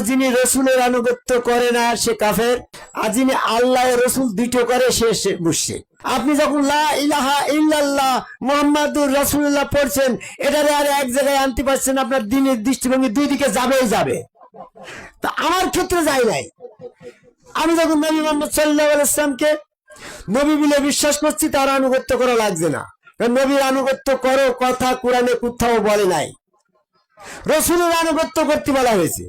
যিনি রসুলের আনুগত্য করে না সে কাফের, আর যিনি আল্লাহ রসুল দুটো করে সে মুশরিক। আপনি যখন লা ইলাহা ইল্লাল্লাহ মুহাম্মাদুর রাসূলুল্লাহ পড়ছেন, এটারে আর এক জায়গায় আনতে পারছেন, আপনার দিনের দৃষ্টিভঙ্গি দুই দিকে যাবেই যাবে। তা আমার ক্ষেত্রে যাই নাই। আমি যখন নবী মুহাম্মদ সাল্লাল্লাহু আলাইহি ওয়াসাল্লামকে নবী বলে বিশ্বাস করছি, তার আনুগত্য করা লাগছে না। নবীর আনুগত্য করো কথা কোরআনে কোথাও বলে নাই, রসুলের আনুগত্য করতে বলা হয়েছে।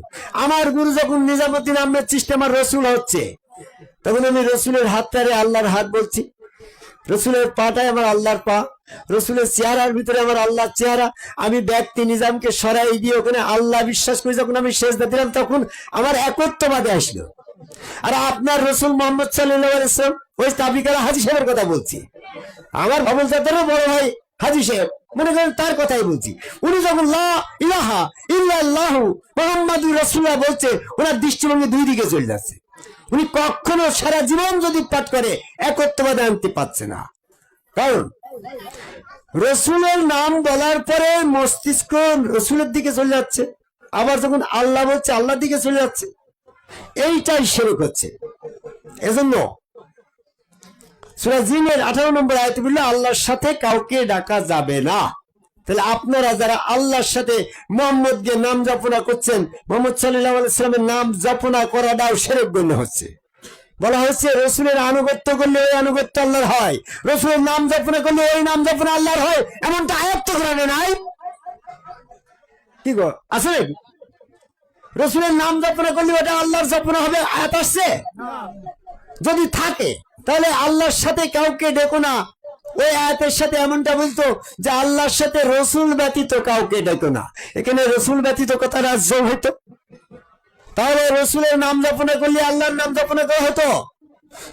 আমার গুরু যখন নিজামুদ্দিন আহমেদ চিশতি আমার রসুল হচ্ছে, তখন আমি রসুলের হাতটারে আল্লাহর হাত বলছি, রসুলের পাটায় আমার আল্লাহর পা, রসুলের চেহারার ভিতরে আমার আল্লাহর চেহারা। আমি ব্যক্তি নিজামকে সরাই দিয়ে ওখানে আল্লাহ বিশ্বাস করি, যখন আমি সেজদা দিলাম তখন আমার একত্ববাদে আসলো। আর আপনার রসুল মোহাম্মদ সাল্লাল্লাহু আলাইহি ওয়াসাল্লাম ওই তাবলিগের হাজী সাহেবের কথা বলছি, আমার ভবনজাতেরও বড় ভাই হাজী সাহেব, মনে করেন তার কথাই বলছি। উনি যখন লা ইলাহা ইল্লাল্লাহু মুহাম্মাদুর রাসূলুল্লাহ বলছে, ওনার দৃষ্টিভঙ্গি দুই দিকে চলে যাচ্ছে। উনি কখনো সারা জীবন যদি পাঠ করে একত্ববাদে আনতে পারছে না, কারণ রসুলের নাম বলার পরে মস্তিষ্ক রসুলের দিকে চলে যাচ্ছে, আবার যখন আল্লাহ বলছে আল্লাহর দিকে চলে যাচ্ছে। এইটাই শিরক হচ্ছে। এজন্য সূরা জিনের 18 নম্বর আয়াতে বলল আল্লাহর সাথে কাউকে ডাকা যাবে না। তাহলে আপনারা যারা আল্লাহর সাথে মুহাম্মদকে নাম জপনা করছেন, মুহাম্মদ সাল্লাল্লাহু আলাইহি ওয়াসাল্লামের নাম জপনা করাটাও শিরক গণ্য হচ্ছে। বলা হচ্ছে রসুলের আনুগত্য করলে ওই আনুগত্য আল্লাহর হয়, রসুলের নাম জপনা করলে ওই নাম জপনা আল্লাহর হয়, এমনটা আয়াত তো কোরআনে নাই। কি গো আছে? রসুলের নাম জপনা করলে ওটা আল্লাহর জপনা হবে, আয়াত আসছে? যদি থাকে তাহলে আল্লাহর সাথে কাউকে ডেকো না। ওই আয়াতের সাথে এমনটা বলতো যে আল্লাহর সাথে রসুল ব্যতীত কাউকে ডেকো না, এখানে রসুল ব্যতীত কথাটা যোগ হইতো। তাহলে রসুলের নাম জপনা করলে আল্লাহর নাম জপনা করা হতো।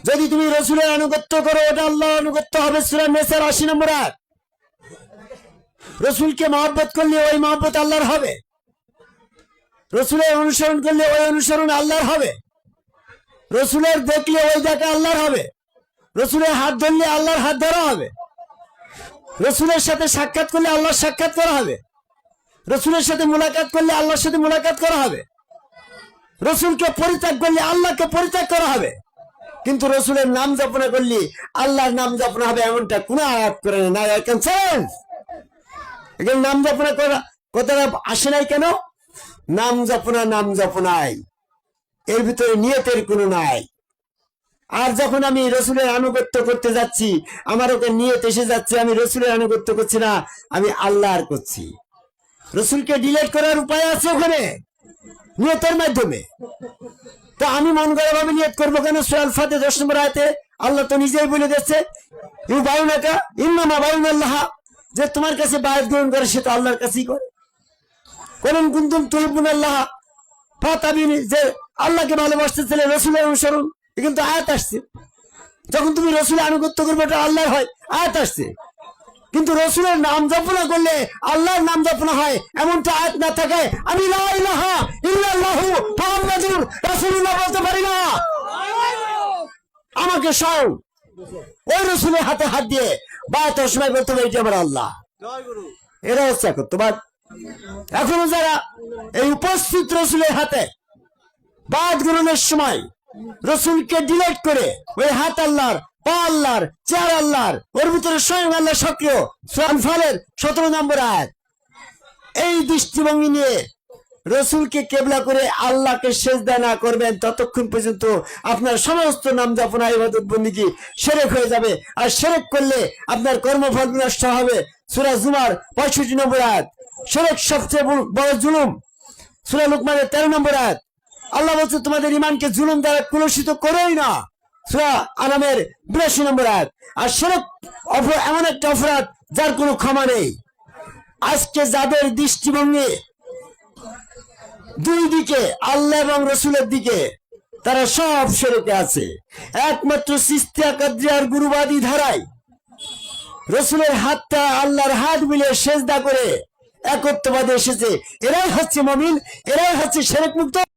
যদি তুমি রসুলের আনুগত্য করো ওটা আল্লাহর আনুগত্য হবে। সূরা নিসার 80 নম্বর আয়াত। রসুলকে মহব্বত করলে ওই মহব্বত আল্লাহর হবে, রসুলের অনুসরণ করলে ওই অনুসরণ আল্লাহর হবে, রসুলের দেখলে ওই দেখা আল্লাহর হবে, রসুলের হাত ধরলে আল্লাহর হাত ধরা হবে, রসুলের সাথে সাক্ষাৎ করলে আল্লাহর সাক্ষাৎ করা হবে, রসুলের সাথে মুলাকাত করলে আল্লাহর সাথে মুলাকাত করা হবে, রসুলকে পরিত্যাগ করলে আল্লাহকে পরিত্যাগ করা হবে। কিন্তু রসুলের নাম জপনা করলে আল্লাহর নাম জপনা হবে, এমনটা কোন আয়াত করে না। এখানে নাম জপনা করা কথাটা আসে নাই কেন? নাম জপনাই, এর ভিতরে নিয়তের কোনো নাই। আর যখন আমি রসুলের আনুগত্য করতে যাচ্ছি, আমার ওকে নিয়ত এসে যাচ্ছে আমি রসুলের আনুগত্য করছি না, আমি আল্লাহর করছি। রসুলকে ডিলেট করার উপায় আছে ওখানে নিয়তের মাধ্যমে। তো আমি মন গড়া ভাবে নিয়ত করবো কেন? সূরা আল ফাতিহা 10 নম্বর আয়াতে আল্লাহ তো নিজেই বলে দিচ্ছে ইউবাউনাকা ইন্নামা বাউনাল্লাহ, যে তোমার কাছে বায়াত গ্রহণ করে সে তো আল্লাহর কাছেই করে। কোন কুনতুম তুহিব্বুনাল্লাহ ফাতাবিনি, যে আল্লাহকে ভালোবাসতে চাইলে রসুলের অনুসরণ, কিন্তু আয়াত আসছে। যখন তুমি রসুলের আনুগত্য করবে ওটা আল্লাহর হয়, আয়াত আসছে। কিন্তু রসুলের নাম জপনা করলে আল্লাহর নাম জপনা হয়, এমনটা আয়াত না থাকে আমি লা ইলাহা ইল্লাল্লাহু মুহাম্মাদুর রাসূলুল্লাহ বলতে পারি না। আমাকে স্বয়ং ওই রসুলের হাতে হাত দিয়ে বায়াতের সময় বলতে হবে এটা আমার আল্লাহ। এরা হচ্ছে একত্ববাদ। এখনো যারা এই উপস্থিত রসুলের হাতে বায়াত গ্রহণের সময় রসুলকে ডিলেট করে ওই হাত আল্লাহর, পা আল্লাহর, চেহারা আল্লাহর, ওর ভিতরে স্বয়ং আল্লাহ সক্রিয়, সূরা আনফালের 17 নম্বর আয়াত। এই দৃষ্টিভঙ্গি নিয়ে রসুলকে কেবলা করে আল্লাহকে সেজদা না করবেন ততক্ষণ পর্যন্ত আপনার সমস্ত নাম জপনা ইবাদত বন্দেগী শিরক হয়ে যাবে। আর শিরক করলে আপনার কর্মফল নষ্ট হবে। সূরা জুমার 65 নম্বর আয়াত। শিরক সবচেয়ে বড় জুলুম। সূরা লুকমানের 13 নম্বর আয়াত। আল্লাহ বলছে তোমাদের ঈমানকে জুলুম দ্বারা কলুষিত করেই না। সূরা আনামের 82 নম্বর আয়াত। আর শিরক এমন একটা অপরাধ যার কোনো ক্ষমা নেই। আজকে যাদের দৃষ্টিভঙ্গি দুই দিকে আল্লাহ এবং রসুলের দিকে, তারা সব শিরকে আছে। একমাত্র চিশতিয়া কাদরিয়ার গুরুবাদী ধারায় রসুলের হাতটা আল্লাহর হাত মিলে সেজদা করে একত্ববাদে এসেছে। এরাই হচ্ছে মুমিন, এরাই হচ্ছে শিরক মুক্ত।